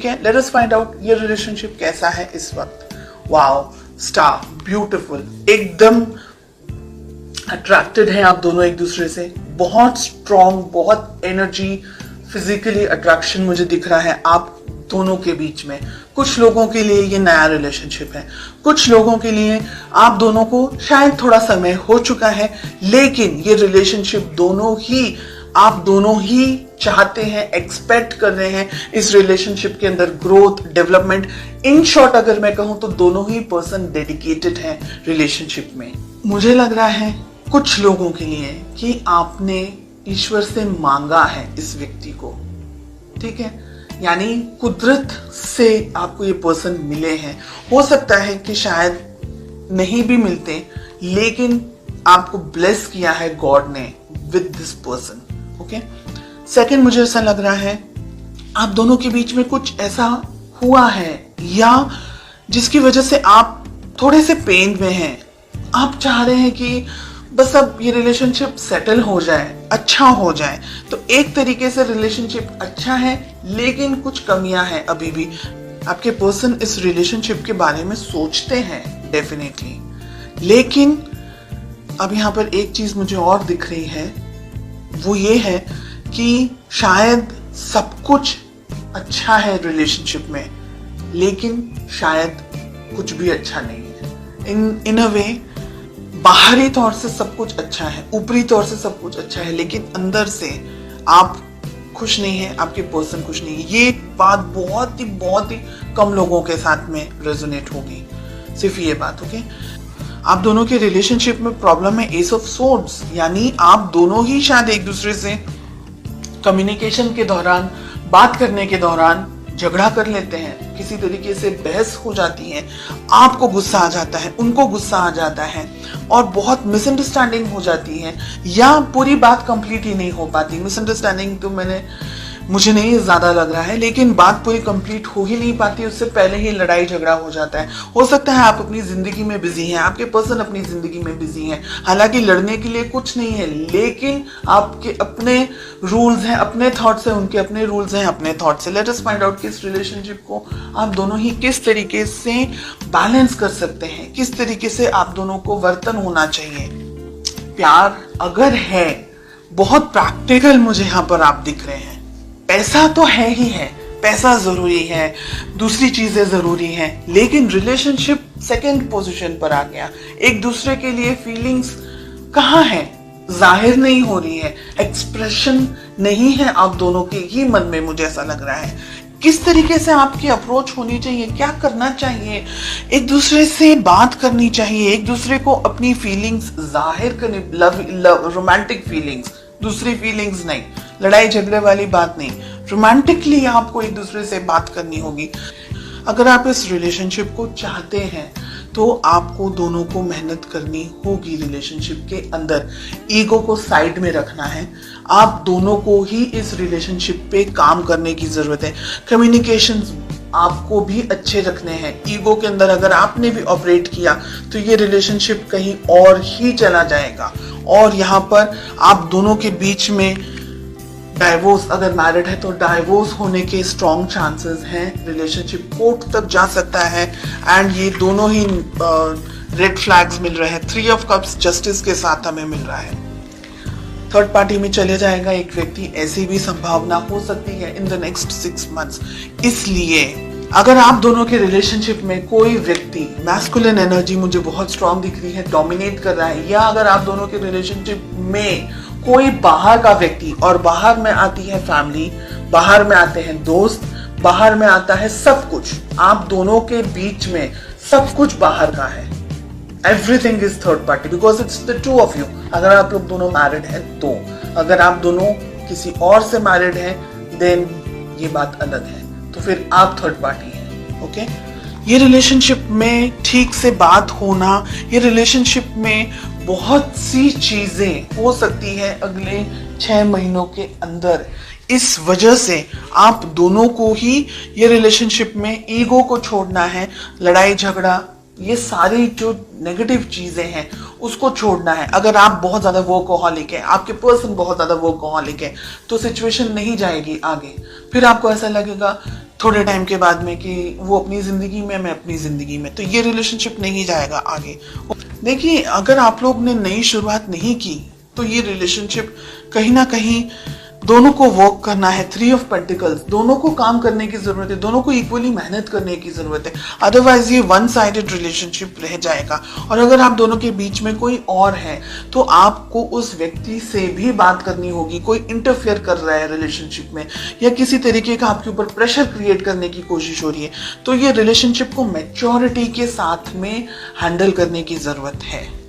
ठीक है, let us find out ये रिलेशनशिप कैसा है इस वक्त। वाओ, स्टार, ब्यूटीफुल, एकदम अट्रैक्टेड हैं आप दोनों एक दूसरे से, बहुत स्ट्रॉन्ग, बहुत एनर्जी, फिजिकली अट्रैक्शन मुझे दिख रहा है आप दोनों के बीच में। कुछ लोगों के लिए ये नया रिलेशनशिप है, कुछ लोगों के लिए आप दोनों को शायद थोड़ा समय हो चुका है, लेकिन ये रिलेशनशिप आप दोनों ही चाहते हैं, एक्सपेक्ट कर रहे हैं इस रिलेशनशिप के अंदर ग्रोथ, डेवलपमेंट। इन शॉर्ट अगर मैं कहूं तो दोनों ही पर्सन डेडिकेटेड हैं रिलेशनशिप में। मुझे लग रहा है कुछ लोगों के लिए कि आपने ईश्वर से मांगा है इस व्यक्ति को, ठीक है, यानी कुदरत से आपको ये पर्सन मिले हैं। हो सकता है कि शायद नहीं भी मिलते, लेकिन आपको ब्लेस किया है गॉड ने with this person. Okay, second, मुझे ऐसा लग रहा है आप दोनों के बीच में कुछ ऐसा हुआ है या जिसकी वजह से आप थोड़े से पेन में हैं। आप चाह रहे हैं कि बस अब ये रिलेशनशिप सेटल हो जाए, अच्छा हो जाए। तो एक तरीके से रिलेशनशिप अच्छा है, लेकिन कुछ कमियां हैं अभी भी। आपके पर्सन इस रिलेशनशिप के बारे में सोचते हैं डेफिनेटली, लेकिन अब यहाँ पर एक चीज मुझे और दिख रही है, वो ये है कि शायद सब कुछ अच्छा है रिलेशनशिप में, लेकिन शायद कुछ भी अच्छा नहीं है। इन अ वे बाहरी तौर से सब कुछ अच्छा है, ऊपरी तौर से सब कुछ अच्छा है, लेकिन अंदर से आप खुश नहीं है, आपके पर्सन खुश नहीं है। ये बात बहुत ही कम लोगों के साथ में रेजोनेट होगी, सिर्फ ये बात। ओके, आप दोनों के रिलेशनशिप में प्रॉब्लम है एस ऑफ सोर्ड्स, यानी आप दोनों ही शायद एक दूसरे से कम्युनिकेशन के दौरान, बात करने के दौरान झगड़ा कर लेते हैं, किसी तरीके से बहस हो जाती है, आपको गुस्सा आ जाता है, उनको गुस्सा आ जाता है और बहुत मिसअंडरस्टैंडिंग हो जाती है, या पूरी बात कंप्लीट ही नहीं हो पाती। मिसअंडरस्टैंडिंग तो मुझे नहीं ज्यादा लग रहा है, लेकिन बात पूरी कंप्लीट हो ही नहीं पाती, उससे पहले ही लड़ाई झगड़ा हो जाता है। हो सकता है आप अपनी जिंदगी में बिजी हैं, आपके पर्सन अपनी जिंदगी में बिजी हैं, हालांकि लड़ने के लिए कुछ नहीं है, लेकिन आपके अपने रूल्स हैं, अपने थॉट्स हैं, उनके अपने रूल्स हैं, अपने थॉट्स हैं। लेट अस फाइंड आउट कि इस रिलेशनशिप को आप दोनों ही किस तरीके से बैलेंस कर सकते हैं, किस तरीके से आप दोनों को वर्तन होना चाहिए। प्यार अगर है, बहुत प्रैक्टिकल मुझे यहाँ पर आप दिख रहे हैं। पैसा तो है ही है, पैसा जरूरी है, दूसरी चीजें जरूरी हैं, लेकिन रिलेशनशिप सेकंड पोजीशन पर आ गया। एक दूसरे के लिए फीलिंग्स कहाँ है, जाहिर नहीं हो रही है, एक्सप्रेशन नहीं है आप दोनों के ही मन में, मुझे ऐसा लग रहा है। किस तरीके से आपकी अप्रोच होनी चाहिए, क्या करना चाहिए, एक दूसरे से बात करनी चाहिए, एक दूसरे को अपनी फीलिंग्स जाहिर करनी, रोमांटिक फीलिंग्स, दूसरी फीलिंग्स नहीं, लड़ाई झगड़े वाली बात नहीं, रोमांटिकली आपको एक दूसरे से बात करनी होगी। अगर आप इस रिलेशनशिप को चाहते हैं तो आपको दोनों को मेहनत करनी होगी रिलेशनशिप के अंदर। ईगो को साइड में रखना है, आप दोनों को ही इस रिलेशनशिप पे काम करने की जरूरत है। कम्युनिकेशंस आपको भी अच्छे रखने हैं। ईगो के अंदर अगर आपने भी ऑपरेट किया तो ये रिलेशनशिप कहीं और ही चला जाएगा, और यहाँ पर आप दोनों के बीच में डाइवोर्स, अगर मैरिड है तो डाइवोर्स होने के स्ट्रॉन्ग चांसेस हैं। रिलेशनशिप कोर्ट तक जा सकता है, एंड ये दोनों ही रेड फ्लैग्स मिल रहे हैं। 3 ऑफ कप्स जस्टिस के साथ हमें मिल रहा है। थर्ड पार्टी में चले जाएगा एक व्यक्ति, ऐसी भी संभावना हो सकती है इन द नेक्स्ट 6 मंथ्स। इसलिए अगर आप दोनों के रिलेशनशिप में कोई व्यक्ति, मैस्कुलिन एनर्जी मुझे बहुत स्ट्रॉन्ग दिख रही है, डोमिनेट कर रहा है, या अगर आप दोनों के रिलेशनशिप में कोई बाहर का व्यक्ति, और बाहर में आती है फैमिली, बाहर में आते हैं दोस्त, बाहर में आता है सब कुछ, आप दोनों के बीच में सब कुछ बाहर का है। Everything is third party because it's the two of you. अगर आप लोग दोनों मैरिड हैं तो, अगर आप दोनों किसी और से मैरिड हैं देन ये बात अलग है, तो फिर आप थर्ड पार्टी हैं। ओके, ये रिलेशनशिप में ठीक से बात होना, ये रिलेशनशिप में बहुत सी चीजें हो सकती है अगले 6 महीनों के अंदर। इस वजह से आप दोनों को ही ये रिलेशनशिप में ईगो को छोड़ना है, लड़ाई झगड़ा, ये सारी जो नेगेटिव चीजें हैं उसको छोड़ना है। अगर आप बहुत ज्यादा वर्कहॉलिक है, आपके पर्सन बहुत ज्यादा वर्कहॉलिक है, तो सिचुएशन नहीं जाएगी आगे। फिर आपको ऐसा लगेगा थोड़े टाइम के बाद में कि वो अपनी जिंदगी में, मैं अपनी जिंदगी में, तो ये रिलेशनशिप नहीं जाएगा आगे। देखिए, अगर आप लोग ने नई शुरुआत नहीं की तो ये रिलेशनशिप कहीं ना कहीं दोनों को वर्क करना है। 3 ऑफ पेंटिकल्स, दोनों को काम करने की जरूरत है, दोनों को इक्वली मेहनत करने की जरूरत है, अदरवाइज ये वन साइडेड रिलेशनशिप रह जाएगा। और अगर आप दोनों के बीच में कोई और है तो आपको उस व्यक्ति से भी बात करनी होगी। कोई इंटरफेयर कर रहा है रिलेशनशिप में या किसी तरीके का आपके ऊपर प्रेशर क्रिएट करने की कोशिश हो रही है, तो ये रिलेशनशिप को मैच्योरिटी के साथ में हैंडल करने की जरूरत है।